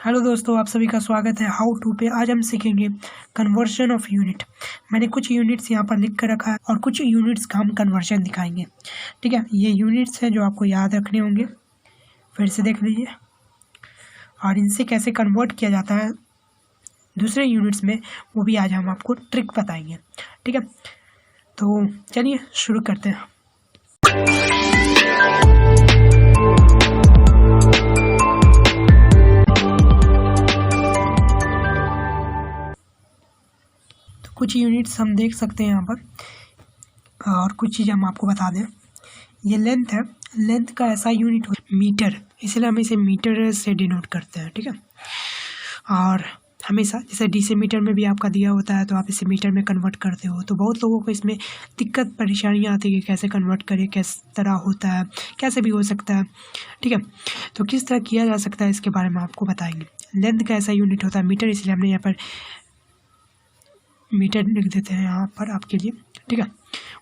Hello दोस्तों, आप सभी का स्वागत है हाउ टू पे। आज हम सीखेंगे कन्वर्जन ऑफ यूनिट। मैंने कुछ यूनिट्स यहाँ पर लिख कर रखा है और कुछ यूनिट्स का हम कन्वर्जन दिखाएंगे। ठीक है, ये यूनिट्स हैं जो आपको याद रखने होंगे, फिर से देख लीजिए। और इनसे कैसे कन्वर्ट किया जाता है दूसरे यूनिट्स में, वो भी आज हम आपको ट्रिक बताएंगे। ठीक है, तो चलिए शुरू करते हैं। कुछ यूनिट्स हम देख सकते हैं यहाँ पर, और कुछ चीज़ हम आपको बता दें। ये लेंथ है, लेंथ का ऐसा यूनिट हो मीटर, इसलिए हम इसे मीटर से डिनोट करते हैं। ठीक है, और हमेशा जैसे डेसीमीटर में भी आपका दिया होता है तो आप इसे मीटर में कन्वर्ट करते हो। तो बहुत लोगों को इसमें दिक्कत परेशानियाँ आती है कि कैसे कन्वर्ट करें, किस तरह होता है, कैसे भी हो सकता है। ठीक है, तो किस तरह किया जा सकता है इसके बारे में आपको बताएंगे। लेंथ का ऐसा यूनिट होता है मीटर, इसलिए हमने यहाँ पर मीटर लिख देते हैं यहाँ पर आपके लिए। ठीक है,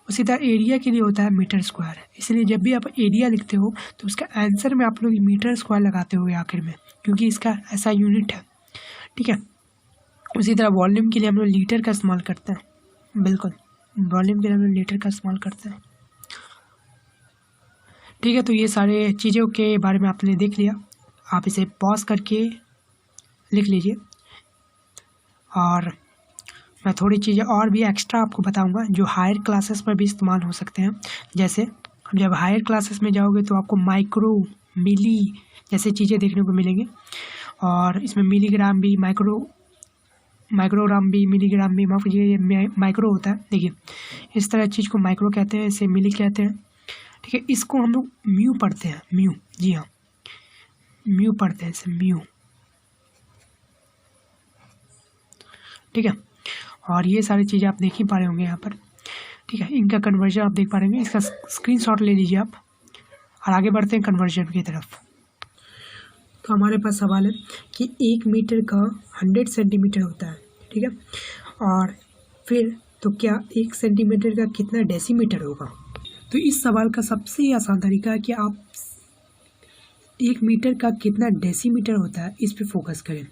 उसी तरह एरिया के लिए होता है मीटर स्क्वायर, इसलिए जब भी आप एरिया लिखते हो तो उसका आंसर में आप लोग मीटर स्क्वायर लगाते हो आखिर में, क्योंकि इसका ऐसा यूनिट है। ठीक है, उसी तरह वॉल्यूम के लिए हम लोग लीटर का इस्तेमाल करते हैं। बिल्कुल, वॉल्यूम के लिए हम लोग लीटर का इस्तेमाल करते हैं। ठीक है, तो ये सारे चीज़ों के बारे में आपने देख लिया। आप इसे पॉज करके लिख लीजिए, और मैं थोड़ी चीज़ें और भी एक्स्ट्रा आपको बताऊंगा जो हायर क्लासेस में भी इस्तेमाल हो सकते हैं। जैसे जब हायर क्लासेस में जाओगे तो आपको माइक्रो, मिली जैसे चीज़ें देखने को मिलेंगी, और इसमें मिलीग्राम भी, माइक्रोग्राम भी, मिलीग्राम भी, माफ कीजिए माइक्रो होता है। देखिए, इस तरह चीज़ को माइक्रो कहते हैं, इसे मिली कहते हैं। ठीक है, इसको हम लोग म्यू पढ़ते हैं, म्यू, जी हाँ म्यू पढ़ते हैं इसे, म्यू। ठीक है, और ये सारी चीज़ें आप देख ही पा रहे होंगे यहाँ पर। ठीक है, इनका कन्वर्जन आप देख पा रहे होंगे, इसका स्क्रीनशॉट ले लीजिए आप, और आगे बढ़ते हैं कन्वर्जन की तरफ। तो हमारे पास सवाल है कि 1 मीटर का 100 सेंटीमीटर होता है। ठीक है, और फिर तो क्या 1 सेंटीमीटर का कितना डेसीमीटर होगा। तो इस सवाल का सबसे आसान तरीका है कि आप 1 मीटर का कितना डेसीमीटर होता है इस पर फोकस करें।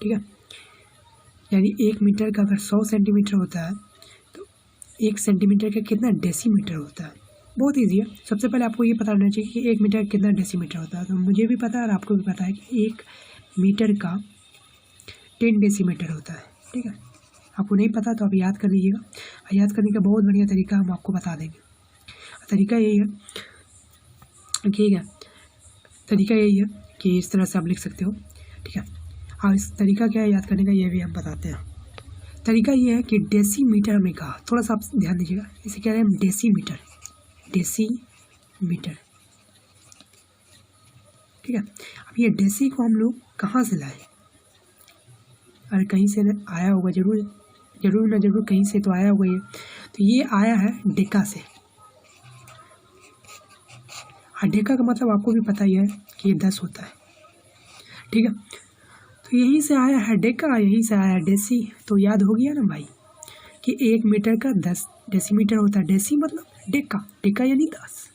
ठीक है, यानी 1 मीटर का अगर 100 सेंटीमीटर होता है तो 1 सेंटीमीटर का कितना डेसीमीटर होता है। बहुत ईजी है। सबसे पहले आपको ये पता होना चाहिए कि 1 मीटर कितना डेसीमीटर होता है। तो मुझे भी पता है और आपको भी पता है कि 1 मीटर का 10 डेसीमीटर होता है। ठीक है, आपको नहीं पता तो आप याद कर लीजिएगा, और याद करने का बहुत बढ़िया तरीका हम आपको बता देंगे। तरीका यही है, ठीक है, तरीका यही है कि इस तरह से आप लिख सकते हो। ठीक है, और इस तरीका क्या है याद करने का, ये भी हम बताते हैं। तरीका ये है कि डेसीमीटर हमने कहा, थोड़ा सा आप ध्यान दीजिएगा, इसे कह रहे हैं हम डेसीमीटर, डेसीमीटर। ठीक है, अब ये डेसी को हम लोग कहाँ से लाए, अरे कहीं से आया होगा, जरूर ना जरूर कहीं से तो आया होगा ये। तो ये आया है डेका से, और डेका का मतलब आपको भी पता ही है कि ये 10 होता है। ठीक है, तो यहीं से आया है डेका, यहीं से आया है डेसी। तो याद हो गया ना भाई कि 1 मीटर का 10 डेसीमीटर होता है। डेसी मतलब डेका, डेका यानी 10।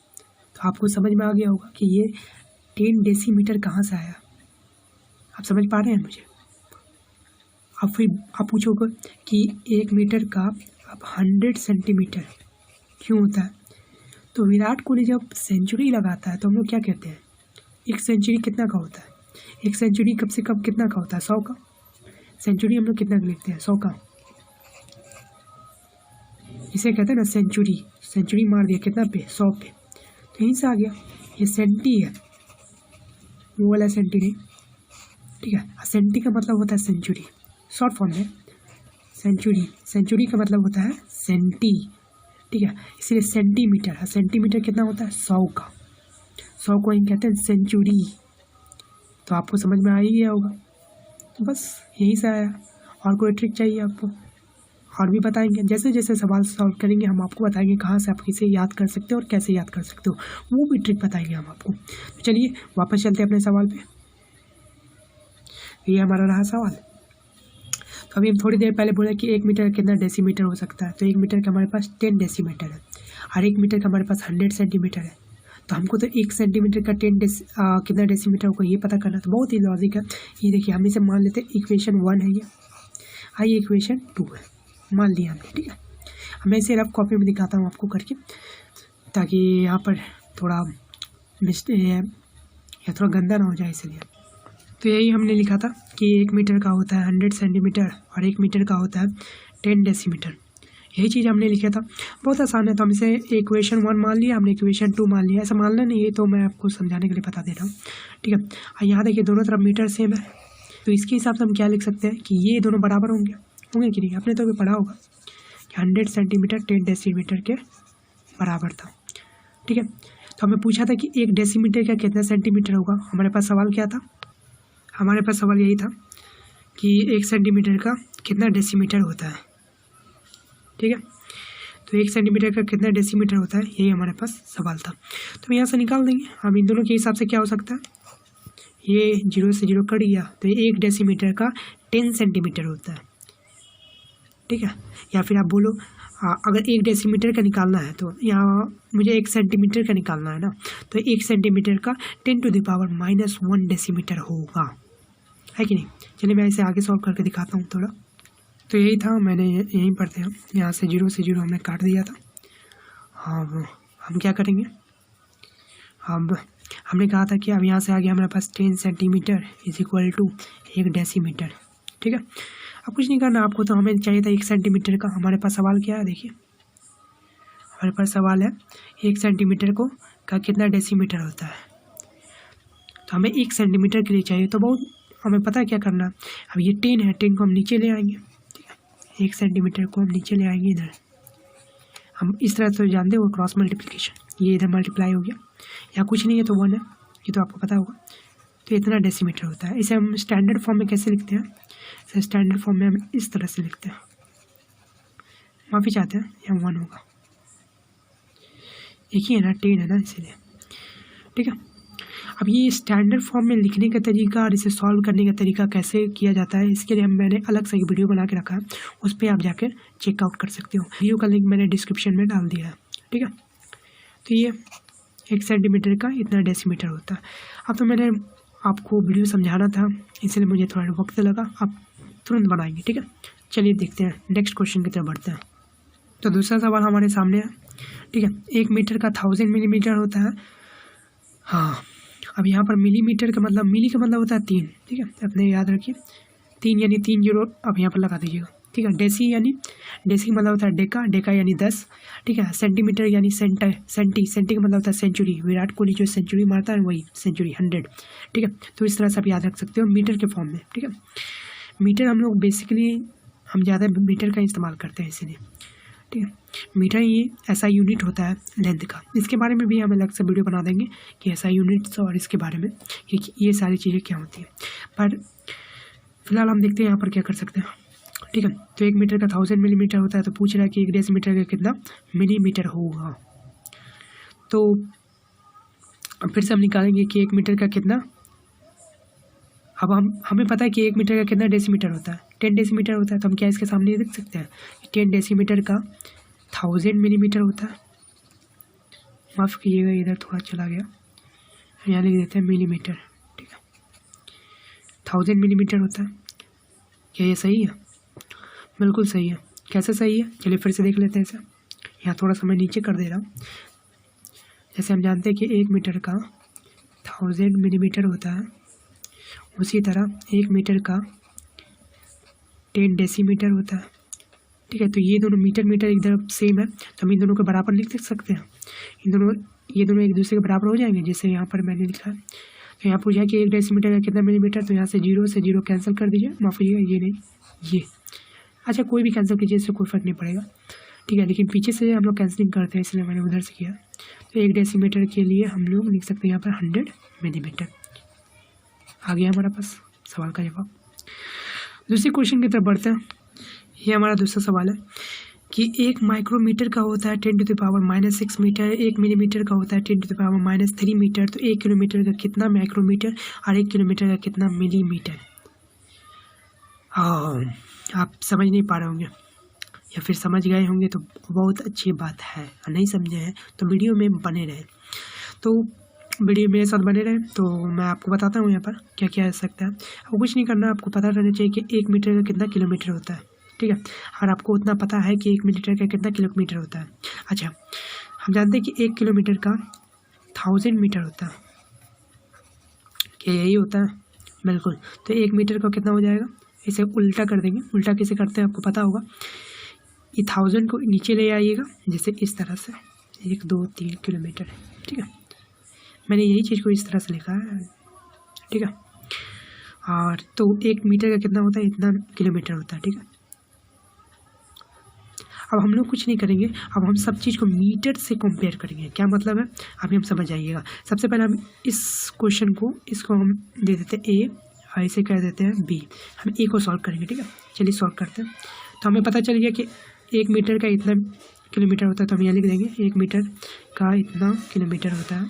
तो आपको समझ में आ गया होगा कि ये 10 डेसीमीटर कहाँ से आया। आप समझ पा रहे हैं मुझे। अब फिर आप पूछोगे कि 1 मीटर का अब 100 सेंटीमीटर क्यों होता है। तो विराट कोहली जब सेंचुरी लगाता है तो हम लोग क्या कहते हैं, 1 सेंचुरी कितना का होता है। 1 सेंचुरी कब से कब कितना का होता है, 100 का। सेंचुरी हम लोग कितना का लिखते हैं, 100 का। इसे कहते हैं ना सेंचुरी, सेंचुरी मार दिया कितना पे, 100 पे। तो यहीं से आ गया, ये सेंटी है, वो वाला सेंटी नहीं। ठीक है, सेंटी का मतलब होता है सेंचुरी, शॉर्ट फॉर्म में सेंचुरी। सेंचुरी का मतलब होता है सेंटी। ठीक है, इसलिए सेंटीमीटर है। सेंटीमीटर कितना होता है, 100 का। 100 को ही कहते हैं सेंचुरी। तो आपको समझ में आ ही गया होगा। तो बस यहीं से आया, और कोई ट्रिक चाहिए आपको और भी बताएंगे। जैसे जैसे सवाल सॉल्व करेंगे हम आपको बताएंगे कहाँ से आप इसे याद कर सकते हो और कैसे याद कर सकते हो, वो भी ट्रिक बताएंगे हम आपको। तो चलिए वापस चलते हैं अपने सवाल पे। ये हमारा रहा सवाल। तो अभी हम थोड़ी देर पहले बोले कि 1 मीटर का कितना डेसीमीटर हो सकता है। तो 1 मीटर का हमारे पास 10 डेसीमीटर है, और 1 मीटर का हमारे पास 100 सेंटीमीटर है। तो हमको तो 1 सेंटीमीटर का कितना डेसीमीटर होगा ये पता करना। तो बहुत ही लॉजिक है। ये देखिए हम इसे मान लेते हैं इक्वेशन 1 है ये, आइए इक्वेशन 2 है, मान लिया हमने। ठीक है, मैं इसे रफ कॉपी में दिखाता हूँ आपको करके, ताकि यहाँ पर थोड़ा या थोड़ा गंदा ना हो जाए, इसलिए। तो यही हमने लिखा था कि 1 मीटर का होता है 100 सेंटीमीटर और 1 मीटर का होता है 10 डेसीमीटर। यही चीज़ हमने लिखा था, बहुत आसान है। तो हम इसे इक्वेशन 1 मान लिया, हमने इक्वेशन 2 मान लिया। ऐसा मानना नहीं है, तो मैं आपको समझाने के लिए बता दे रहा हूँ। ठीक है, यहाँ देखिए दोनों तरफ मीटर सेम है, तो इसके हिसाब से हम क्या लिख सकते हैं कि ये दोनों बराबर होंगे कि नहीं। आपने तो अभी पढ़ा होगा कि 100 सेंटीमीटर 10 डेसीमीटर के बराबर था। ठीक है, तो हमें पूछा था कि 1 डेसीमीटर का कितना सेंटीमीटर होगा। हमारे पास सवाल क्या था, हमारे पास सवाल यही था कि 1 सेंटीमीटर का कितना डेसीमीटर होता है। ठीक है, तो 1 सेंटीमीटर का कितना डेसीमीटर होता है, यही हमारे पास सवाल था। तो हम यहाँ से निकाल देंगे। अब इन दोनों के हिसाब से क्या हो सकता है, ये 0 से 0 कट गया, तो 1 डेसीमीटर का 10 सेंटीमीटर होता है। ठीक है, या फिर आप बोलो अगर 1 डेसीमीटर का निकालना है तो यहाँ मुझे 1 सेंटीमीटर का निकालना है ना, तो 1 सेंटीमीटर का 10⁻⁻1 डेसीमीटर होगा, है कि नहीं। चलिए मैं इसे आगे सॉल्व करके दिखाता हूँ थोड़ा। तो यही था, मैंने यहीं पर थे, यहाँ से 0 से 0 हमने काट दिया था। अब हम क्या करेंगे, अब हमने कहा था कि अब यहाँ से आगे हमारे पास 10 centimetre is equal to 1 decimetre. ठीक है, अब कुछ नहीं करना आपको, तो हमें चाहिए था 1 सेंटीमीटर का। हमारे पास सवाल क्या है, देखिए हमारे पास सवाल है 1 सेंटीमीटर का कितना डेसीमीटर होता है। तो हमें 1 सेंटीमीटर के लिए चाहिए, तो बहुत हमें पता है क्या करना। अब ये 10 है, 10 को हम नीचे ले आएंगे। ठीक है, 1 सेंटीमीटर को हम नीचे ले आएंगे इधर। हम इस तरह से जानते हो क्रॉस मल्टीप्लिकेशन, ये इधर मल्टीप्लाई हो गया, या कुछ नहीं है तो 1 है, ये तो आपको पता होगा। तो इतना डेसीमीटर होता है। इसे हम स्टैंडर्ड फॉर्म में कैसे लिखते हैं, इसे स्टैंडर्ड फॉर्म में हम इस तरह से लिखते हैं, माफ़ी चाहते हैं, यहाँ 1 होगा, एक ही है ना, 10 है ना, इसीलिए। ठीक है, अब ये स्टैंडर्ड फॉर्म में लिखने का तरीका और इसे सॉल्व करने का तरीका कैसे किया जाता है, इसके लिए मैंने अलग से एक वीडियो बना के रखा है, उस पर आप जाकर चेकआउट कर सकते हो। वीडियो का लिंक मैंने डिस्क्रिप्शन में डाल दिया है। ठीक है, तो ये 1 सेंटीमीटर का इतना डेसीमीटर होता है। अब तो मैंने आपको वीडियो समझाना था, इसलिए मुझे थोड़ा वक्त लगा, आप तुरंत बनाएंगे। ठीक है, चलिए देखते हैं, नेक्स्ट क्वेश्चन की तरफ बढ़ते हैं। तो दूसरा सवाल हमारे सामने है। ठीक है, 1 मीटर का 1000 मिलीमीटर होता है। हाँ, अब यहाँ पर मिलीमीटर का मतलब, मिली का मतलब होता है 3। ठीक है, अपने याद रखिए, 3 यानी 3 जीरो अब यहाँ पर लगा दीजिएगा। ठीक है, डेसी यानी डेसी का मतलब होता है डेका, डेका यानी 10। ठीक है, सेंटीमीटर यानी सेंटी का मतलब होता है सेंचुरी। विराट कोहली जो सेंचुरी मारता है वही सेंचुरी, 100। ठीक है, तो इस तरह से आप याद रख सकते हो मीटर के फॉर्म में। ठीक है, मीटर हम लोग बेसिकली हम ज़्यादा मीटर का इस्तेमाल करते हैं, इसीलिए। ठीक है, मीटर ये ऐसा यूनिट होता है लेंथ का। इसके बारे में भी हम अलग से वीडियो बना देंगे कि ऐसा यूनिट्स और इसके बारे में कि ये सारी चीज़ें क्या होती है, पर फिलहाल हम देखते हैं यहाँ पर क्या कर सकते हैं। ठीक है, तो 1 मीटर का 1000 मिलीमीटर होता है, तो पूछ रहा है कि 1 डेसीमीटर का कितना मिलीमीटर होगा। तो फिर से हम निकालेंगे कि 1 मीटर का कितना, अब हमें पता है कि 1 मीटर का कितना डेसीमीटर होता है, 10 डेसीमीटर होता है। तो हम क्या इसके सामने लिख सकते हैं, 10 डेसीमीटर का 1000 मिलीमीटर होता है। माफ़ कीजिएगा, इधर थोड़ा चला गया, यहाँ लिख देते हैं मिलीमीटर। ठीक है, 1000 मिलीमीटर होता है। क्या ये सही है? बिल्कुल सही है। कैसे सही है, चलिए फिर से देख लेते हैं इसे। यहाँ थोड़ा सा मैं नीचे कर दे रहा हूँ। जैसे हम जानते हैं कि 1 मीटर का 1000 मिलीमीटर होता है, उसी तरह 1 मीटर का 10 डेसीमीटर होता है। ठीक है, तो ये दोनों मीटर इधर सेम है, तो हम इन दोनों के बराबर लिख सकते हैं। ये दोनों एक दूसरे के बराबर हो जाएंगे, जैसे यहाँ पर मैंने लिखा है। तो यहाँ पूछा कि 1 डेसीमीटर का कितना मिलीमीटर, तो यहाँ से 0 से 0 कैंसिल कर दीजिए। माफ़ कीजिएगा, ये नहीं, ये अच्छा कोई भी कैंसिल कीजिए, इससे कोई फ़र्क नहीं पड़ेगा। ठीक है, लेकिन पीछे से हम लोग कैंसिलिंग करते हैं, इसलिए मैंने उधर से किया। तो 1 डेसीमीटर के लिए हम लोग लिख सकते हैं यहाँ पर 100 मिलीमीटर। आ गया हमारे पास सवाल का जवाब। दूसरे क्वेश्चन की तरफ बढ़ते हैं। ये हमारा दूसरा सवाल है कि 1 माइक्रोमीटर का होता है 10⁻⁻6 मीटर, 1 मिलीमीटर का होता है 10⁻⁻3 मीटर। तो 1 किलोमीटर का कितना माइक्रोमीटर और 1 किलोमीटर का कितना मिलीमीटर। आप समझ नहीं पा रहे होंगे, या फिर समझ गए होंगे तो बहुत अच्छी बात है, और नहीं समझे हैं तो वीडियो में बने रहे। तो वीडियो मेरे साथ बने रहें। तो मैं आपको बताता हूँ यहाँ पर क्या क्या हो सकता है। आपको कुछ नहीं करना, आपको पता रहना चाहिए कि 1 मीटर का कितना किलोमीटर होता है, ठीक है। और आपको उतना पता है कि 1 मीटर का कितना किलोमीटर होता है। अच्छा, हम जानते हैं कि 1 किलोमीटर का 1000 मीटर होता है, क्या यही होता है? बिल्कुल। तो 1 मीटर का कितना हो जाएगा, इसे उल्टा कर देंगे। उल्टा कैसे करते हैं आपको पता होगा। ये 1000 को नीचे ले आइएगा, जैसे इस तरह से 1 2 3 किलोमीटर, ठीक है। मैंने यही चीज़ को इस तरह से लिखा है, ठीक है। और तो 1 मीटर का कितना होता है, इतना किलोमीटर होता है, ठीक है। अब हम लोग कुछ नहीं करेंगे, अब हम सब चीज़ को मीटर से कंपेयर करेंगे। क्या मतलब है अभी हम समझ आइएगा। सबसे पहले हम इस क्वेश्चन को, इसको हम दे देते हैं ए और इसे कर देते हैं बी। हम ए को सॉल्व करेंगे, ठीक है। चलिए सॉल्व करते हैं। तो हमें पता चल गया कि 1 मीटर का इतना किलोमीटर होता है, तो हम यहाँ लिख देंगे 1 मीटर का इतना किलोमीटर होता है,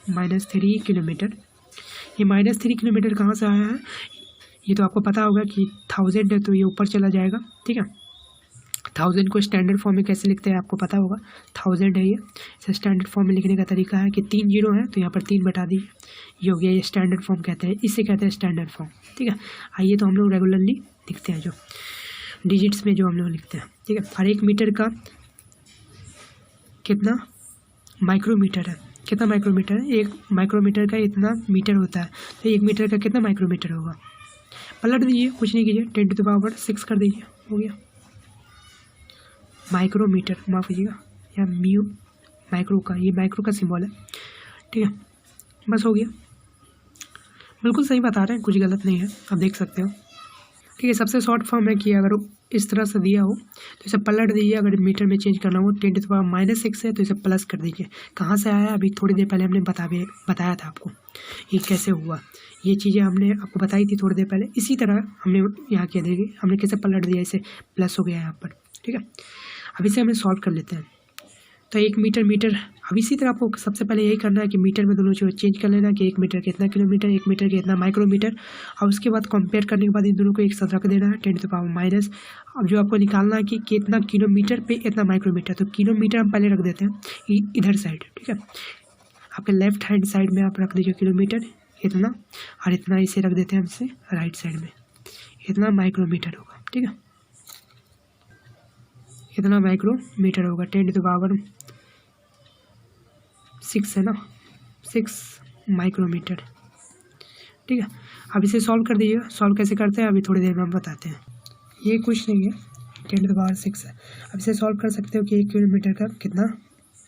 -3 किलोमीटर। ये -3 किलोमीटर कहाँ से आया है, ये तो आपको पता होगा कि 1000 है तो ये ऊपर चला जाएगा, ठीक है। 1000 को स्टैंडर्ड फॉर्म में कैसे लिखते हैं आपको पता होगा। 1000 है ये, इसे स्टैंडर्ड फॉर्म में लिखने का तरीका है कि 3 जीरो है तो यहाँ पर 3 बटा दीजिए, ये हो गया। ये स्टैंडर्ड फॉर्म कहते हैं, इसे कहते हैं स्टैंडर्ड फॉर्म, ठीक है। आइए तो हम लोग रेगुलरली लिखते हैं, जो डिजिट्स में जो हम लोग लिखते हैं, ठीक है। और 1 मीटर का कितना माइक्रोमीटर है, कितना माइक्रोमीटर है, 1 माइक्रोमीटर का इतना मीटर होता है, तो 1 मीटर का कितना माइक्रोमीटर होगा। पलट दीजिए, कुछ नहीं कीजिए, 10⁻6 कर दीजिए, हो गया। माइक्रोमीटर, माफ कीजिएगा, या म्यू माइक्रो का, ये माइक्रो का सिंबल है, ठीक है। बस हो गया, बिल्कुल सही बता रहे हैं, कुछ गलत नहीं है, आप देख सकते हो, ठीक है। सबसे शॉर्ट फॉर्म है कि अगर इस तरह से दिया हो तो इसे पलट दीजिए। अगर मीटर में चेंज करना हो 10⁻6 है तो इसे प्लस कर दीजिए। कहाँ से आया, अभी थोड़ी देर पहले हमने बताया था आपको ये कैसे हुआ। ये चीज़ें हमने आपको बताई थी थोड़ी देर पहले। इसी तरह हमने यहाँ क्या देखिए, हमने कैसे पलट दिया, इसे प्लस हो गया यहाँ पर, ठीक है। अब इसे हमें सॉल्व कर लेते हैं। तो 1 मीटर, अब इसी तरह आपको सबसे पहले यही करना है कि मीटर में दोनों चीज़ चेंज कर लेना कि 1 मीटर कितना किलोमीटर, 1 मीटर कितना माइक्रोमीटर। और उसके बाद कंपेयर करने के बाद इन दोनों को एक साथ रख देना है, 10⁻⁻। अब जो आपको निकालना है कि कितना किलोमीटर पे इतना माइक्रोमीटर, तो किलोमीटर हम पहले रख देते हैं इधर साइड, ठीक है। आपके लेफ्ट हैंड साइड में आप रख दीजिए किलोमीटर इतना, और इतना इसे रख देते हैं हमसे राइट साइड में, इतना माइक्रोमीटर होगा, ठीक है। इतना माइक्रोमीटर होगा, 10⁻6 है ना, 6 माइक्रोमीटर, ठीक है। अब इसे सॉल्व कर दीजिएगा। सॉल्व कैसे करते हैं अभी थोड़ी देर में हम बताते हैं। ये कुछ नहीं है, 10⁻6 है। अब इसे सॉल्व कर सकते हो कि 1 किलोमीटर का कितना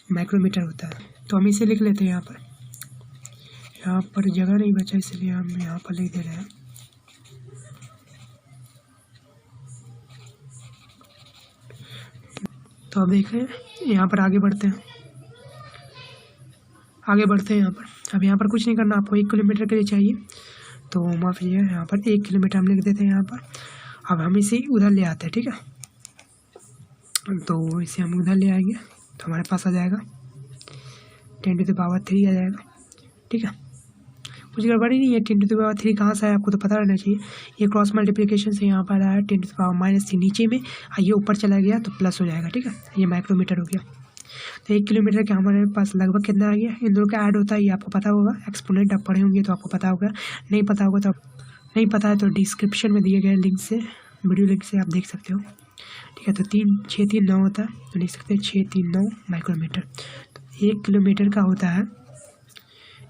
माइक्रोमीटर होता है। तो हम इसे लिख लेते हैं यहाँ पर जगह नहीं बचा, इसलिए हम यहाँ पर लिख दे रहे हैं। तो अब देखें यहाँ पर आगे बढ़ते हैं यहाँ पर। अब यहाँ पर कुछ नहीं करना, आपको 1 किलोमीटर के लिए चाहिए, तो माफ कीजिए, यहाँ पर 1 किलोमीटर हम लिख देते हैं यहाँ पर। अब हम इसे उधर ले आते हैं, ठीक है। तो इसे हम उधर ले आएंगे तो हमारे पास आ जाएगा 10⁻3 आ जाएगा, ठीक है। कुछ गड़बड़ी नहीं है, 10⁻3 कहाँ से आया आपको तो पता रहना चाहिए। ये क्रॉस मल्टीप्लिकेशन से यहाँ पर आया 10⁻³ नीचे में, ये ऊपर चला गया तो प्लस हो जाएगा, ठीक है। ये माइक्रोमीटर हो गया। तो 1 किलोमीटर के हमारे पास लगभग कितना आ गया, इन दोनों का ऐड होता है, ये आपको पता होगा। एक्सपोनेंट आप पढ़े होंगे तो आपको पता होगा, नहीं पता होगा तो नहीं पता है तो डिस्क्रिप्शन में दिए गए लिंक से, वीडियो लिंक से आप देख सकते हो, ठीक है। तो 6 3 9 होता है, तो लिख सकते हैं 6 3 9 माइक्रोमीटर। तो 1 किलोमीटर का होता है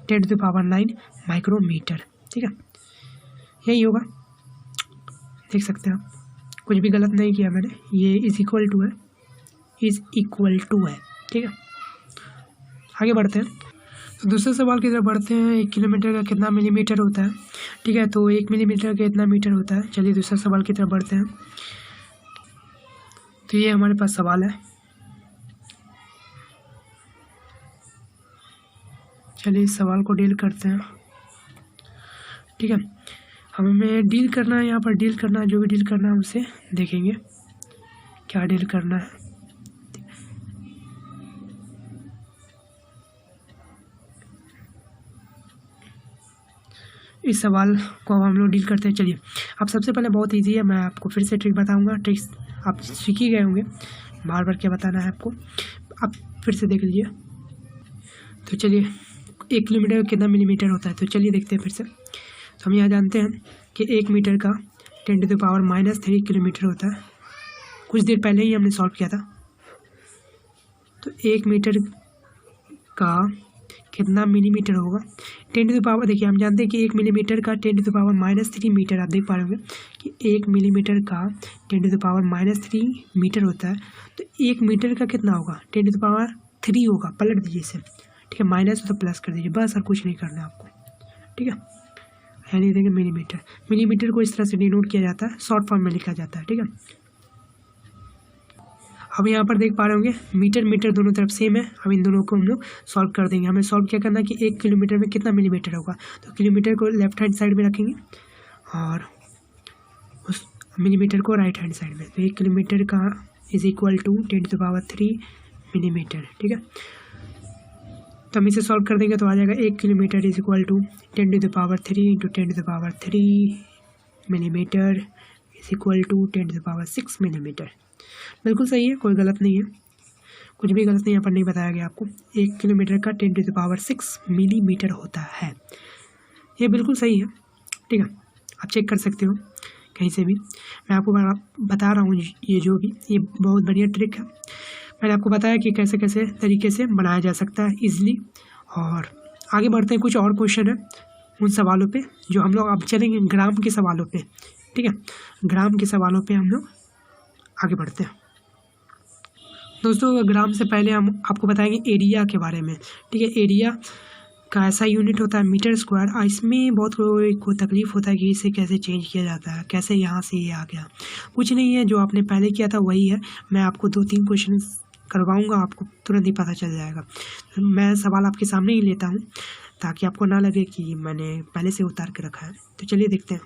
10⁹ माइक्रोमीटर, ठीक है। यही होगा, देख सकते हैं आप, कुछ भी गलत नहीं किया मैंने। ये इज इक्वल टू है, ठीक है। आगे बढ़ते हैं, तो दूसरे सवाल की तरफ बढ़ते हैं। 1 किलोमीटर का कितना मिलीमीटर होता है, ठीक है। तो 1 मिलीमीटर का इतना मीटर होता है। चलिए दूसरे सवाल की तरफ बढ़ते हैं। तो ये हमारे पास सवाल है, चलिए इस सवाल को डील करते हैं, ठीक है। हमें डील करना है, यहाँ पर डील करना है, जो भी डील करना है उसे देखेंगे क्या डील करना है। इस सवाल को अब हम लोग डील करते हैं। चलिए, अब सबसे पहले बहुत इजी है, मैं आपको फिर से ट्रिक बताऊंगा। ट्रिक्स आप सीख ही गए होंगे, बार बार क्या बताना है आपको, आप फिर से देख लीजिए। तो चलिए 1 किलोमीटर का कितना मिलीमीटर होता है। तो चलिए देखते हैं फिर से। तो हम यहाँ जानते हैं कि 1 मीटर का 10⁻³ किलोमीटर होता है। कुछ देर पहले ही हमने सॉल्व किया था। तो 1 मीटर का कितना मिलीमीटर होगा, 10⁻, देखिए हम जानते हैं कि 1 मिलीमीटर का 10⁻³ मीटर, आप देख पा रहे होंगे कि 1 मिलीमीटर का 10⁻³ मीटर होता है। तो 1 मीटर का कितना होगा, 10⁻³ होगा। पलट दीजिए इसे, ठीक है, माइनस तो प्लस कर दीजिए, बस और कुछ नहीं करना है आपको, ठीक है। यहाँ लिख देंगे मिलीमीटर। मिलीमीटर को इस तरह से डिनोट किया जाता है, शॉर्ट फॉर्म में लिखा जाता है, ठीक है। अब यहाँ पर देख पा रहे होंगे मीटर मीटर दोनों तरफ सेम है। अब इन दोनों को हम लोग सॉल्व कर देंगे। हमें सॉल्व क्या करना है कि 1 किलोमीटर में कितना मिलीमीटर होगा। तो किलोमीटर को लेफ्ट हैंड साइड में रखेंगे और उस मिलीमीटर को राइट हैंड साइड में। तो 1 किलोमीटर का इज इक्वल टू 10⁻³ मिलीमीटर, ठीक है। तो हम इसे सॉल्व कर देंगे तो आ जाएगा 1 kilometre is equal to 10⁻³ into 10⁻³ millimetre is equal to 10⁻6 millimetre. बिल्कुल सही है, कोई गलत नहीं है, कुछ भी गलत नहीं यहाँ पर नहीं बताया गया आपको। 1 किलोमीटर का 10⁻6 मिलीमीटर होता है, ये बिल्कुल सही है, ठीक है। आप चेक कर सकते हो कहीं से भी। मैं आपको बता रहा हूँ ये जो भी, ये बहुत बढ़िया ट्रिक है। मैंने आपको बताया कि कैसे कैसे तरीके से बनाया जा सकता है ईजिली। और आगे बढ़ते हैं, कुछ और क्वेश्चन है उन सवालों पे जो हम लोग अब चलेंगे ग्राम के सवालों पे, ठीक है। ग्राम के सवालों पे हम लोग आगे बढ़ते हैं। दोस्तों ग्राम से पहले हम आपको बताएंगे एरिया के बारे में, ठीक है। एरिया का ऐसा यूनिट होता है मीटर स्क्वायर। इसमें बहुत को तकलीफ होता है कि इसे कैसे चेंज किया जाता है, कैसे यहाँ से ये आ गया। कुछ नहीं है, जो आपने पहले किया था वही है। मैं आपको 2-3 क्वेश्चन करवाऊंगा, आपको तुरंत ही पता चल जाएगा। मैं सवाल आपके सामने ही लेता हूँ ताकि आपको ना लगे कि मैंने पहले से उतार के रखा है। तो चलिए देखते हैं।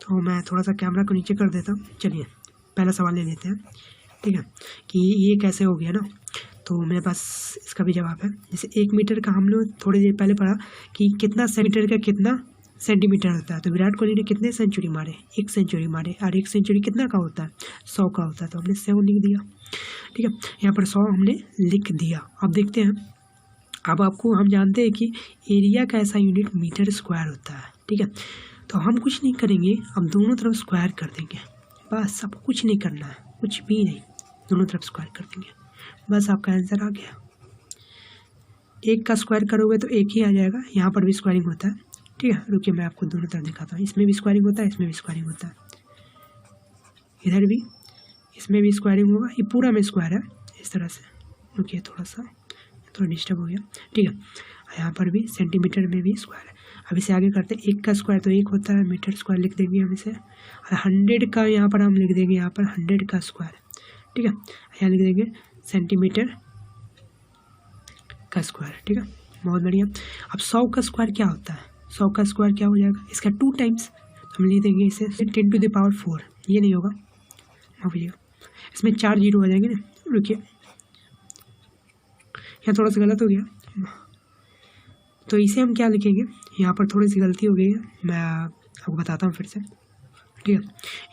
तो मैं थोड़ा सा कैमरा को नीचे कर देता हूँ। चलिए पहला सवाल ले लेते हैं, ठीक है, कि ये कैसे हो गया ना। तो मेरे पास इसका भी जवाब है। जैसे 1 मीटर का हम लोग थोड़ी देर पहले पढ़ा कि कितना मीटर का कितना सेंटीमीटर होता है। तो विराट कोहली ने कितने सेंचुरी मारे, 1 सेंचुरी मारे। और 1 सेंचुरी कितना का होता है, 100 का होता है। तो हमने 100 लिख दिया, ठीक है। यहाँ पर 100 हमने लिख दिया। अब देखते हैं, अब आपको हम जानते हैं कि एरिया का ऐसा यूनिट मीटर स्क्वायर होता है, ठीक है। तो हम कुछ नहीं करेंगे, अब दोनों तरफ स्क्वायर कर देंगे, बस। आपको कुछ नहीं करना है, कुछ भी नहीं, दोनों तरफ स्क्वायर कर देंगे, बस आपका आंसर आ गया। 1 का स्क्वायर करोगे तो 1 ही आ जाएगा। यहाँ पर भी स्क्वायरिंग होता है, ठीक है। रुकिए मैं आपको दोनों तरफ दिखाता हूँ। इसमें भी स्क्वायरिंग होता है, इसमें भी स्क्वायरिंग होता है, इधर भी, इसमें भी स्क्वायरिंग होगा। ये पूरा में स्क्वायर है इस तरह से। रुकिए थोड़ा डिस्टर्ब हो गया, ठीक है। यहाँ पर भी सेंटीमीटर में भी स्क्वायर है। अब इसे आगे करते हैं। 1 का स्क्वायर तो 1 होता है, मीटर स्क्वायर लिख देंगे हम इसे। और 100 का यहाँ पर हम लिख देंगे, यहाँ पर 100 का स्क्वायर, ठीक है। यहाँ लिख देंगे सेंटीमीटर का स्क्वायर, ठीक है। बहुत बढ़िया। अब 100 का स्क्वायर क्या होता है, 100 का स्क्वायर क्या हो जाएगा, इसका 2 टाइम्स। हम लिख देंगे इसे 10⁻4। ये नहीं होगा, माफ कीजिएगा, इसमें 4 जीरो आ जाएंगे ना। रुकिए यहाँ थोड़ा सा गलत हो गया, तो इसे हम क्या लिखेंगे, यहाँ पर थोड़ी सी गलती हो गई है, मैं आपको बताता हूँ फिर से, ठीक है।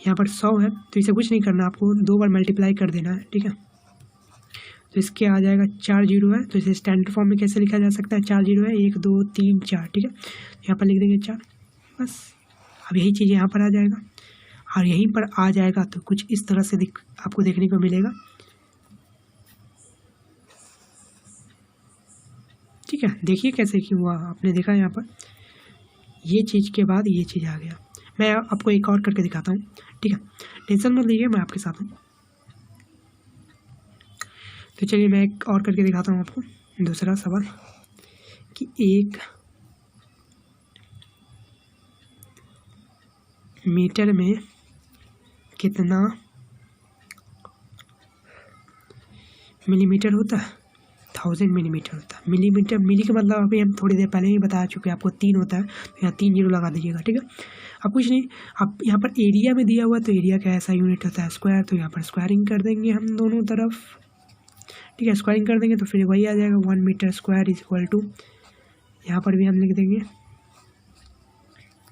यहाँ पर 100 है तो इसे कुछ नहीं करना, आपको 2 बार मल्टीप्लाई कर देना है, ठीक है। तो इसके आ जाएगा 4 जीरो है। तो इसे स्टैंडर्ड फॉर्म में कैसे लिखा जा सकता है, 4 जीरो है, 1 2 3 4, ठीक है। यहाँ पर लिख देंगे 4, बस। अब यही चीज़ यहाँ पर आ जाएगा, और यहीं पर आ जाएगा तो कुछ इस तरह से आपको देखने को मिलेगा, ठीक है। देखिए कैसे कि हुआ, आपने देखा यहाँ पर ये चीज़ के बाद ये चीज़ आ गया। मैं आपको एक और करके दिखाता हूँ, ठीक है, टेंशन मत लीजिए, मैं आपके साथ हूँ। तो चलिए मैं एक और करके दिखाता हूँ आपको। दूसरा सवाल कि 1 मीटर में कितना मिलीमीटर होता है, 1000 मिलीमीटर होता है। मिलीमीटर, मिली का मतलब अभी हम थोड़ी देर पहले ही बता चुके हैं आपको, 3 होता है। तो यहाँ 3 जीरो लगा दीजिएगा, ठीक है। अब कुछ नहीं, अब यहाँ पर एरिया में दिया हुआ, तो एरिया का ऐसा यूनिट होता है स्क्वायर। तो यहाँ पर स्क्वायरिंग कर देंगे हम दोनों तरफ, ठीक है। स्क्वायरिंग कर देंगे तो फिर वही आ जाएगा 1 metre square is equal to, यहाँ पर भी हम लिख देंगे,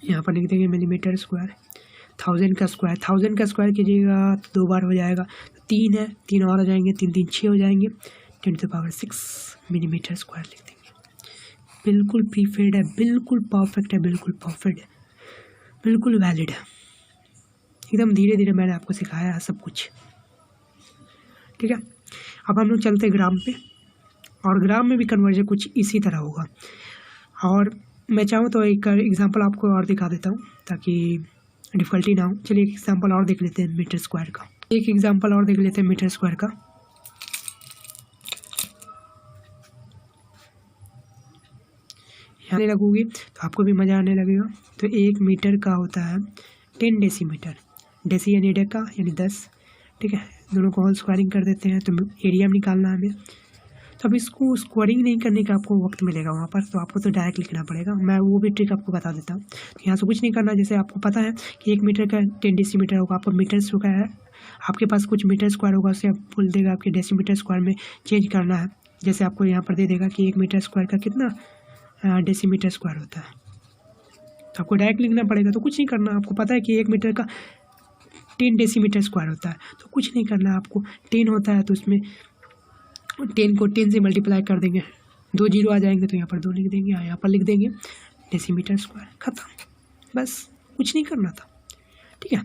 यहाँ पर लिख देंगे मिलीमीटर स्क्वायर। 1000 का स्क्वायर, 1000 का स्क्वायर कीजिएगा तो 2 बार हो जाएगा। तो 3 है, 3 और आ जाएंगे, 3 3 6 हो जाएंगे, 10⁻6 मिलीमीटर स्क्वायर लिख देंगे। बिल्कुल प्रीफेड है, बिल्कुल परफेक्ट है, बिल्कुल परफेक्ट है, बिल्कुल वैलिड है। एकदम धीरे धीरे मैंने आपको सिखाया है सब कुछ, ठीक है। अब हम लोग चलते ग्राम पे, और ग्राम में भी कन्वर्जन कुछ इसी तरह होगा। और मैं चाहूँ तो एक एग्जांपल आपको और दिखा देता हूँ ताकि डिफ़िकल्टी ना हो। चलिए एक एग्जांपल और देख लेते हैं मीटर स्क्वायर का। एक एग्जांपल और देख लेते हैं मीटर स्क्वायर का। आने लगूंगी तो आपको भी मज़ा आने लगेगा। तो 1 मीटर का होता है 10 डेसीमीटर, डेसी यानी डेका यानी 10, ठीक है। दोनों को होल स्क्वायरिंग कर देते हैं तो एरिया में निकालना है हमें। तो अब इसको स्क्वायरिंग नहीं करने का आपको वक्त मिलेगा वहाँ पर, तो आपको तो डायरेक्ट लिखना पड़ेगा। मैं वो भी ट्रिक आपको बता देता हूँ। तो यहाँ से कुछ नहीं करना, जैसे आपको पता है कि 1 मीटर का 10 डेसीमीटर होगा, आपको मीटर स्क्वायर है, आपके पास कुछ मीटर स्क्वायर होगा, उसे आप बोल देगा आपके डेसीमीटर स्क्वायर में चेंज करना है। जैसे आपको यहाँ पर दे देगा कि 1 मीटर स्क्वायर का कितना डेसीमीटर स्क्वायर होता है, तो आपको डायरेक्ट लिखना पड़ेगा। तो कुछ नहीं करना, आपको पता है कि 1 मीटर का 10 डेसीमीटर स्क्वायर होता है, तो कुछ नहीं करना आपको। 10 होता है तो उसमें 10 को 10 से मल्टीप्लाई कर देंगे, 2 जीरो आ जाएंगे तो यहाँ पर 2 लिख देंगे, यहाँ पर लिख देंगे डेसीमीटर स्क्वायर, ख़त्म। बस कुछ नहीं करना था, ठीक है,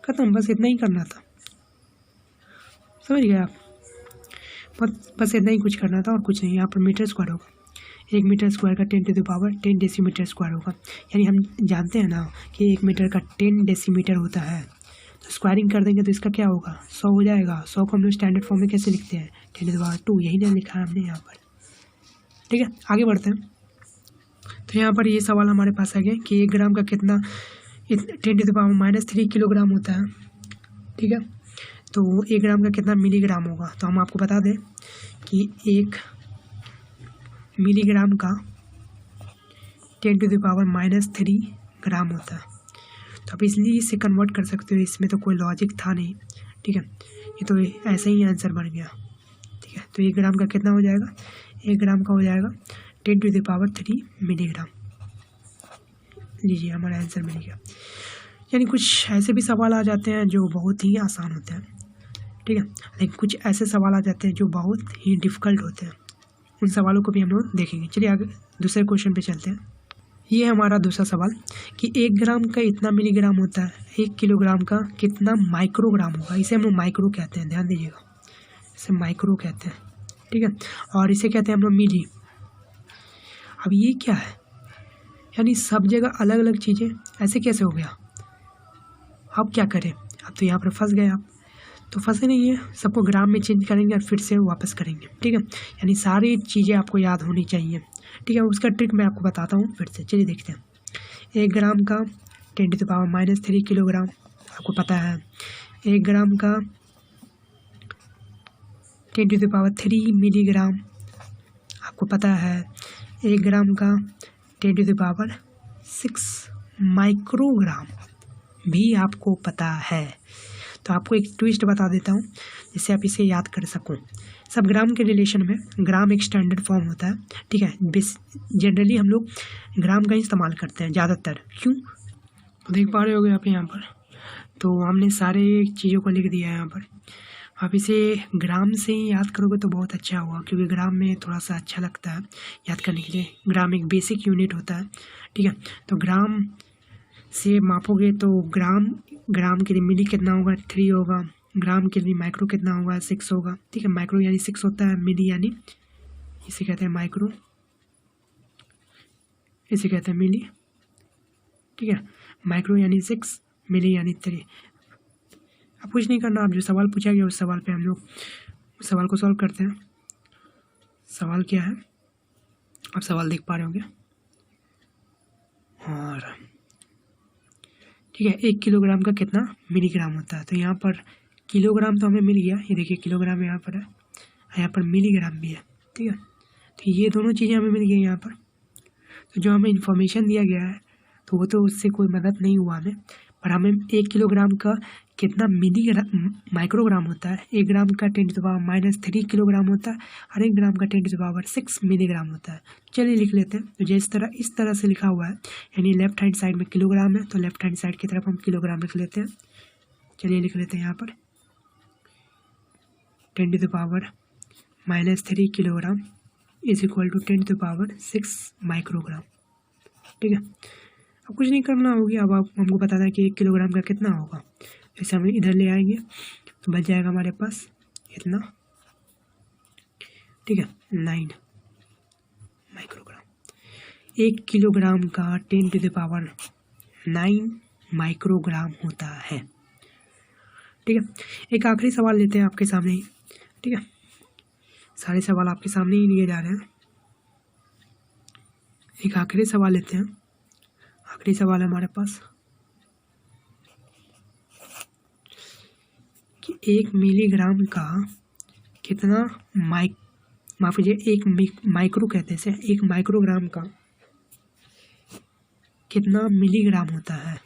ख़त्म। बस इतना ही करना था, समझ गए आप। बस इतना ही कुछ करना था और कुछ नहीं। यहाँ पर मीटर स्क्वायर होगा, 1 मीटर स्क्वायर का 10 to the power 10 decimetre square होगा। यानी हम जानते हैं ना कि 1 मीटर का 10 डेसीमीटर होता है, तो स्क्वायरिंग कर देंगे तो इसका क्या होगा, 100 हो जाएगा। 100 को हम लोग स्टैंडर्ड फॉर्म में कैसे लिखते हैं, 10 टू द पावर 2, यही ना लिखा है हमने यहाँ पर, ठीक है। आगे बढ़ते हैं। तो यहाँ पर ये सवाल हमारे पास आ गया कि 1 ग्राम का कितना 10 टू द पावर -3 किलोग्राम होता है, ठीक है। तो 1 ग्राम का कितना मिलीग्राम होगा। तो हम आपको बता दें कि 1 मिलीग्राम का 10 टू द पावर -3 ग्राम होता है। तो आप इसलिए इसे कन्वर्ट कर सकते हो, इसमें तो कोई लॉजिक था नहीं, ठीक है। ये तो ऐसे ही आंसर बन गया, ठीक है। तो 1 ग्राम का कितना हो जाएगा, 1 ग्राम का हो जाएगा 10 टू द पावर 3 मिलीग्राम। लीजिए हमारा आंसर मिल गया। यानी कुछ ऐसे भी सवाल आ जाते हैं जो बहुत ही आसान होते हैं, ठीक है, लेकिन कुछ ऐसे सवाल आ जाते हैं जो बहुत ही डिफ़िकल्ट होते हैं। उन सवालों को भी हम लोग देखेंगे। चलिए आगे दूसरे क्वेश्चन पे चलते हैं। ये हमारा दूसरा सवाल कि 1 ग्राम का इतना मिलीग्राम होता है, 1 किलोग्राम का कितना माइक्रोग्राम होगा। इसे हम लोग माइक्रो कहते हैं, ध्यान दीजिएगा, इसे माइक्रो कहते हैं, ठीक है। और इसे कहते हैं हम लोग मिली। अब ये क्या है, यानी सब जगह अलग अलग चीज़ें, ऐसे कैसे हो गया। अब क्या करें, अब तो यहाँ पर फंस गए आप। तो फंसे नहीं है, सबको ग्राम में चेंज करेंगे और फिर से वापस करेंगे, ठीक है। यानी सारी चीज़ें आपको याद होनी चाहिए, ठीक है। उसका ट्रिक मैं आपको बताता हूँ फिर से, चलिए देखते हैं। 1 ग्राम का 10 टू द पावर -3 किलोग्राम आपको पता है। 1 ग्राम का 10 टू द पावर 3 मिलीग्राम आपको पता है। 1 ग्राम का 10 टू द पावर 6 माइक्रोग्राम भी आपको पता है। तो आपको एक ट्विस्ट बता देता हूँ जिससे आप इसे याद कर सको। सब ग्राम के रिलेशन में, ग्राम एक स्टैंडर्ड फॉर्म होता है, ठीक है। जनरली हम लोग ग्राम का इस्तेमाल करते हैं ज़्यादातर। क्यों, तो देख पा रहे होगे आप यहाँ पर। तो हमने सारे चीज़ों को लिख दिया है यहाँ पर। आप इसे ग्राम से ही याद करोगे तो बहुत अच्छा होगा, क्योंकि ग्राम में थोड़ा सा अच्छा लगता है याद करने के लिए। ग्राम एक बेसिक यूनिट होता है, ठीक है। तो ग्राम से मापोगे तो ग्राम के लिए मिली कितना होगा, 3 होगा। ग्राम के लिए माइक्रो कितना होगा, 6 होगा, ठीक है। माइक्रो यानी 6 होता है, मिली यानी इसे कहते हैं माइक्रो, इसे कहते हैं मिली, ठीक है। माइक्रो यानी 6, मिली यानी 3। अब कुछ नहीं करना, आप जो सवाल पूछा गया उस सवाल पे हम लोग उस सवाल को सॉल्व करते हैं। सवाल क्या है, आप सवाल देख पा रहे होंगे। और ठीक है, 1 किलोग्राम का कितना मिलीग्राम होता है। तो यहाँ पर किलोग्राम तो हमें मिल गया, ये देखिए किलोग्राम यहाँ पर है, यहाँ पर मिलीग्राम भी है, ठीक है। तो ये दोनों चीज़ें हमें मिल गई यहाँ पर। तो जो हमें इन्फॉर्मेशन दिया गया है तो वो तो उससे कोई मदद नहीं हुआ हमें, पर हमें 1 किलोग्राम का कितना माइक्रोग्राम होता है, 1 ग्राम का 10 टू द पावर -3 किलोग्राम होता है, और 1 ग्राम का 10 टू द पावर 6 मिलीग्राम होता है। चलिए लिख लेते हैं। तो जिस तरह इस तरह से लिखा हुआ है, यानी लेफ्ट हैंड साइड में किलोग्राम है तो लेफ्ट हैंड साइड की तरफ हम किलोग्राम लिख लेते हैं। चलिए लिख लेते हैं यहाँ पर 10 to the power -3 kilogram is equal to 10⁶ microgram. ठीक है, अब कुछ नहीं करना होगी। अब आप हमको बताना है कि 1 किलोग्राम का कितना होगा। जैसे हम इधर ले आएंगे तो बच जाएगा हमारे पास इतना। ठीक है, 9 माइक्रोग्राम। 1 किलोग्राम का 10⁹ माइक्रोग्राम होता है। ठीक है, एक आखिरी सवाल लेते हैं आपके सामने ही। ठीक है, सारे सवाल आपके सामने ही लिए जा रहे हैं। एक आखिरी सवाल लेते हैं। आखिरी सवाल है हमारे पास कि 1 मिलीग्राम का कितना माफ कीजिए, 1 माइक्रो कहते हैं, 1 माइक्रोग्राम का कितना मिलीग्राम होता है।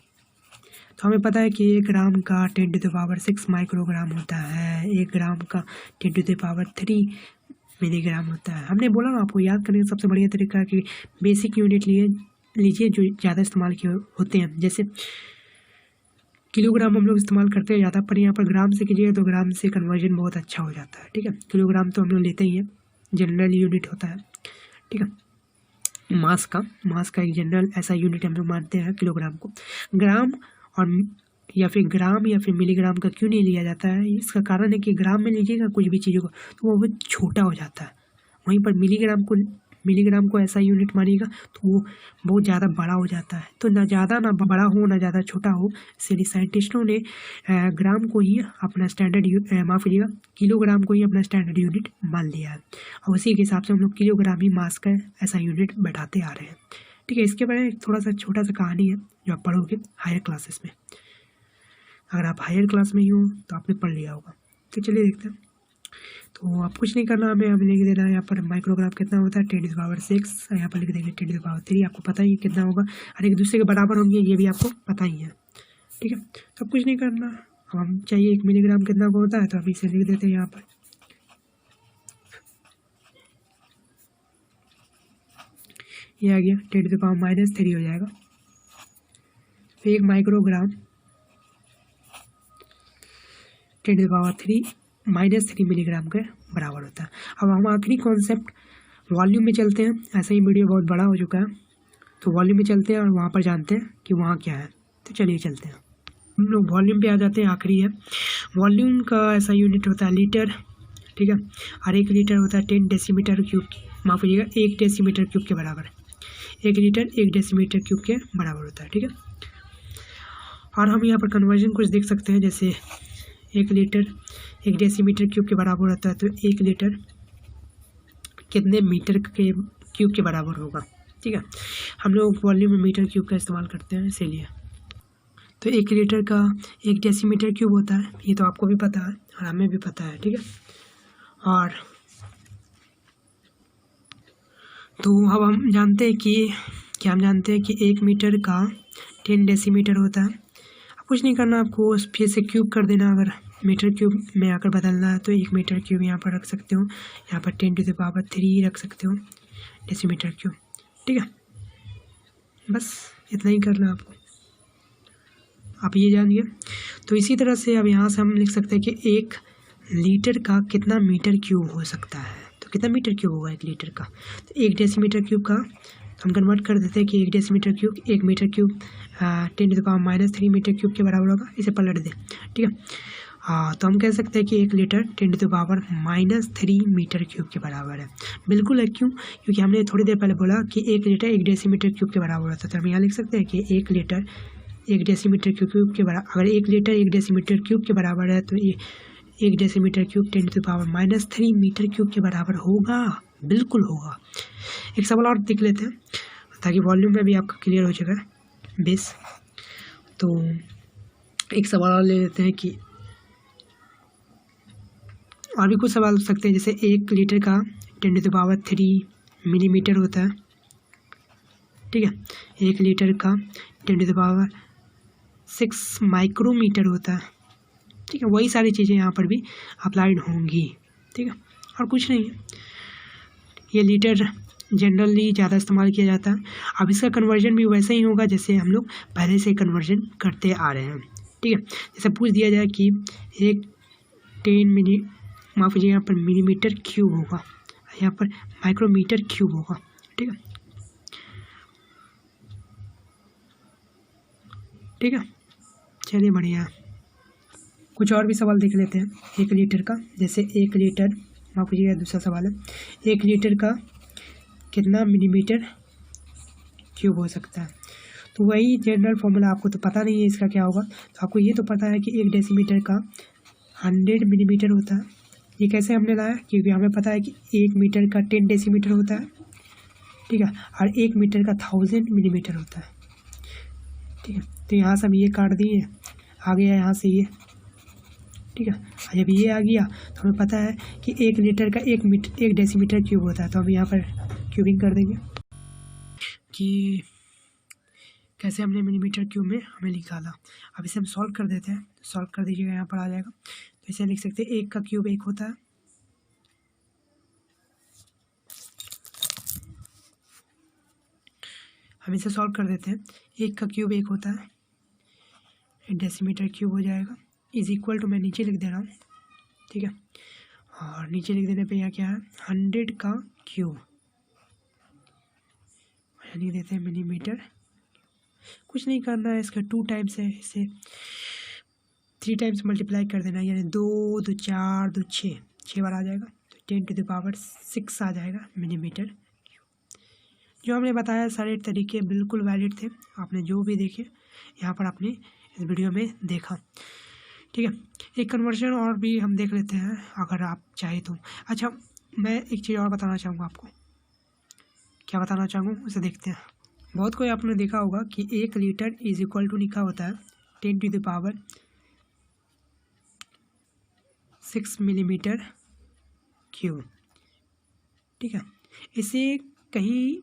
तो हमें पता है कि 1 ग्राम का 10⁶ माइक्रोग्राम होता है। 1 ग्राम का 10⁻³ मिलीग्राम होता है। हमने बोला ना आपको, याद करने का सबसे बढ़िया तरीका कि बेसिक यूनिट लीजिए जो ज़्यादा इस्तेमाल किए होते हैं। जैसे किलोग्राम हम लोग इस्तेमाल करते हैं ज़्यादा, पर यहाँ पर ग्राम से कीजिए तो ग्राम से कन्वर्जन बहुत अच्छा हो जाता है। ठीक है, किलोग्राम तो हम लोग लेते ही हैं, जनरल यूनिट होता है। ठीक है, मास का एक जनरल ऐसा यूनिट हम लोग मानते हैं किलोग्राम को। ग्राम और या फिर ग्राम या फिर मिलीग्राम का क्यों नहीं लिया जाता है? इसका कारण है कि ग्राम में लीजिएगा कुछ भी चीज़ों को तो वो बहुत छोटा हो जाता है, वहीं पर मिलीग्राम को ऐसा यूनिट मानिएगा तो वो बहुत ज़्यादा बड़ा हो जाता है। तो ना ज़्यादा ना बड़ा हो ना ज़्यादा छोटा हो, इसलिए साइंटिस्टों ने ग्राम को ही अपना स्टैंडर्ड माफ कीजिएगा किलोग्राम को ही अपना स्टैंडर्ड यूनिट मान लिया है, और उसी के हिसाब से हम लोग किलोग्राम ही मास का ऐसा यूनिट बैठाते आ रहे हैं। ठीक है, इसके बारे में थोड़ा सा छोटा सा कहानी है जो आप पढ़ोगे हायर क्लासेस में। अगर आप हायर क्लास में ही हो तो आपने पढ़ लिया होगा। तो चलिए देखते हैं। तो आप कुछ नहीं करना, हमें लिख देना है यहाँ पर माइक्रोग्राम कितना होता है 10⁻⁶। यहाँ पर लिख देंगे 10⁻³ आपको पता ही कितना होगा, और एक दूसरे के बराबर होंगे ये भी आपको पता ही है। ठीक है, तो कुछ नहीं करना। अब हम चाहिए 1 मिलीग्राम कितना को होता है, तो हम इसे लिख देते हैं यहाँ पर। ये आ गया 10⁻³ हो जाएगा। तो 1 माइक्रोग्राम 10⁻³ मिलीग्राम के बराबर होता है। अब हम आखिरी कॉन्सेप्ट वॉल्यूम में चलते हैं। ऐसा ही वीडियो बहुत बड़ा हो चुका है, तो वॉल्यूम में चलते हैं और वहाँ पर जानते हैं कि वहाँ क्या है। तो चलिए चलते हैं, हम लोग वॉल्यूम पे आ जाते हैं। आखिरी है वॉल्यूम का ऐसा यूनिट होता है लीटर। ठीक है, और 1 लीटर होता है 10 डेसीमीटर क्यूब, माफ कीजिएगा 1 डेसीमीटर क्यूब के बराबर। 1 लीटर 1 डेसीमीटर क्यूब के बराबर होता है। ठीक है, और हम यहाँ पर कन्वर्जन कुछ देख सकते हैं। जैसे 1 लीटर 1 डेसीमीटर क्यूब के बराबर होता है, तो 1 लीटर कितने मीटर के क्यूब के बराबर होगा। ठीक है, हम लोग वॉल्यूम में मीटर क्यूब का इस्तेमाल करते हैं इसीलिए। तो 1 लीटर का 1 डेसीमीटर क्यूब होता है, ये तो आपको भी पता है और हमें भी पता है। ठीक है, और तो अब हम जानते हैं कि 1 मीटर का 10 डेसीमीटर होता है। कुछ नहीं करना आपको, फिर से क्यूब कर देना। अगर मीटर क्यूब में आकर बदलना है तो 1 मीटर क्यूब यहाँ पर रख सकते हो, यहाँ पर 10⁻³ रख सकते हो डेसीमीटर क्यूब। ठीक है, बस इतना ही करना आपको, आप ये जानिए। तो इसी तरह से अब यहाँ से हम लिख सकते हैं कि 1 लीटर का कितना मीटर क्यूब हो सकता है। तो कितना मीटर क्यूब होगा 1 लीटर का? तो 1 डेसीमीटर क्यूब का हम कन्वर्ट कर देते हैं कि 1 decimetre cube 1 metre cube 10⁻³ metre cube के बराबर होगा। इसे पलट दें। ठीक है, तो हम कह सकते हैं कि 1 लीटर 10⁻³ मीटर क्यूब के बराबर है। बिल्कुल है, क्यों? क्योंकि हमने थोड़ी देर पहले बोला कि 1 लीटर 1 डेसीमीटर क्यूब के बराबर होता है। तो हम यहाँ लिख सकते हैं कि 1 लीटर 1 डेसीमीटर क्यूब के बराबर, अगर 1 लीटर 1 डेसीमीटर क्यूब के बराबर है तो ये 1 डेसीमीटर क्यूब 10⁻³ मीटर क्यूब के बराबर होगा। बिल्कुल होगा। एक सवाल और देख लेते हैं ताकि वॉल्यूम में भी आपका क्लियर हो जाएगा बेस। तो एक सवाल और ले लेते हैं कि और भी कुछ सवाल हो सकते हैं। जैसे 1 लीटर का 10⁻³ मिलीमीटर होता है। ठीक है, 1 लीटर का 10⁻6 माइक्रोमीटर होता है। ठीक है, वही सारी चीज़ें यहाँ पर भी अप्लाइड होंगी। ठीक है, और कुछ नहीं है। ये लीटर जनरली ज़्यादा इस्तेमाल किया जाता है। अब इसका कन्वर्जन भी वैसे ही होगा जैसे हम लोग पहले से कन्वर्जन करते आ रहे हैं। ठीक है, जैसे पूछ दिया जाए कि 1 10 मिली माफ कीजिए यहाँ पर मिलीमीटर क्यूब होगा, यहाँ पर माइक्रोमीटर क्यूब होगा। ठीक है, ठीक है, चलिए बढ़िया। कुछ और भी सवाल देख लेते हैं 1 लीटर का। जैसे 1 लीटर, माफ कीजिएगा, दूसरा सवाल है 1 लीटर का कितना मिलीमीटर क्यूब हो सकता है। तो वही जनरल फॉर्मूला, आपको तो पता नहीं है इसका क्या होगा, तो आपको ये तो पता है कि 1 डेसीमीटर का 100 मिलीमीटर होता है। ये कैसे हमने लाया, क्योंकि हमें पता है कि 1 मीटर का 10 डेसीमीटर होता है। ठीक है, और 1 मीटर का 1000 मिलीमीटर होता है। ठीक है, तो यहाँ से हम ये काट दिए, आ गया यहाँ से ये। ठीक है, और जब ये आ गया तो हमें पता है कि 1 लीटर का 1 डेसीमीटर क्यूब होता है। तो हम यहाँ पर क्यूबिंग कर देंगे कि कैसे हमने मिलीमीटर क्यूब में हमें निकाला। अब इसे हम सॉल्व कर देते हैं। सॉल्व कर दीजिएगा, यहाँ पर आ जाएगा। तो इसे लिख सकते हैं 1 का क्यूब 1 होता है। हम इसे सॉल्व कर देते हैं। 1 का क्यूब 1 होता है, डेसीमीटर क्यूब हो जाएगा। इज इक्वल टू, मैं नीचे लिख दे रहा हूँ। ठीक है, और नीचे लिख देने पे यहाँ क्या है, 100 का क्यूब, यानी देते हैं मिलीमीटर। कुछ नहीं करना है, इसका 2 टाइम्स है, इसे 3 टाइम्स मल्टीप्लाई कर देना है, यानी 2 2 4 2 6 बार आ जाएगा। तो 10⁻6 आ जाएगा मिलीमीटर। जो हमने बताया सारे तरीके बिल्कुल वैलिड थे, आपने जो भी देखे यहाँ पर आपने इस वीडियो में देखा। ठीक है, एक कन्वर्जन और भी हम देख लेते हैं अगर आप चाहे तो। अच्छा, मैं एक चीज़ और बताना चाहूँगा आपको। क्या बताना चाहूँगा उसे देखते हैं। बहुत कोई आपने देखा होगा कि 1 लीटर इज इक्वल टू लिखा होता है 10⁻6 मिलीमीटर क्यूब। ठीक है, इसे कहीं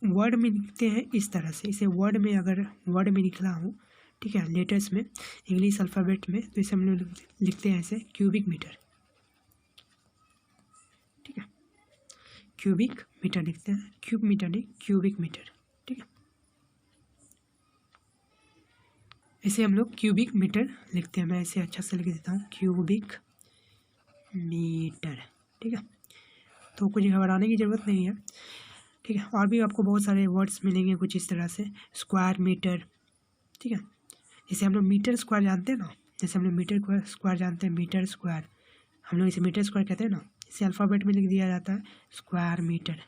वर्ड में लिखते हैं इस तरह से। इसे वर्ड में, अगर वर्ड में निकला हो, ठीक है, लेटर्स में, इंग्लिश अल्फ़ाबेट में, तो इसे हम लोग लिखते हैं ऐसे, क्यूबिक मीटर। ठीक है, क्यूबिक मीटर लिखते हैं, क्यूब मीटर नहीं, क्यूबिक मीटर। ठीक है, इसे हम लोग क्यूबिक मीटर लिखते हैं। मैं इसे अच्छा से लिख देता हूँ, क्यूबिक मीटर। ठीक है, तो कुछ घबराने की ज़रूरत नहीं है। ठीक है, और भी आपको बहुत सारे वर्ड्स मिलेंगे कुछ इस तरह से, स्क्वायर मीटर। ठीक है, जैसे हम लोग मीटर स्क्वायर जानते हैं ना, जैसे हम लोग मीटर स्क्वायर जानते हैं, मीटर स्क्वायर, हम लोग इसे मीटर स्क्वायर कहते हैं ना, इसे अल्फ़ाबेट में लिख दिया जाता है स्क्वायर मीटर।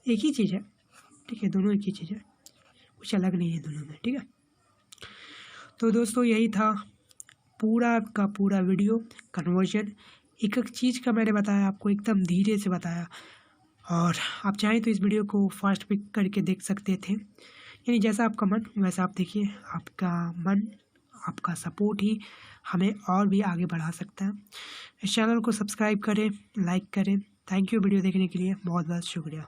एक ही चीज़ है। ठीक है, दोनों एक ही चीज़ है, कुछ अलग नहीं है दोनों में। ठीक है, तो दोस्तों यही था पूरा का पूरा वीडियो कन्वर्जन। एक एक चीज़ का मैंने बताया आपको, एकदम धीरे से बताया, और आप चाहें तो इस वीडियो को फास्ट पिक करके देख सकते थे, यानी जैसा आपका मन वैसा आप देखिए। आपका मन, आपका सपोर्ट ही हमें और भी आगे बढ़ा सकता है। इस चैनल को सब्सक्राइब करें, लाइक करें। थैंक यू वीडियो देखने के लिए, बहुत बहुत शुक्रिया।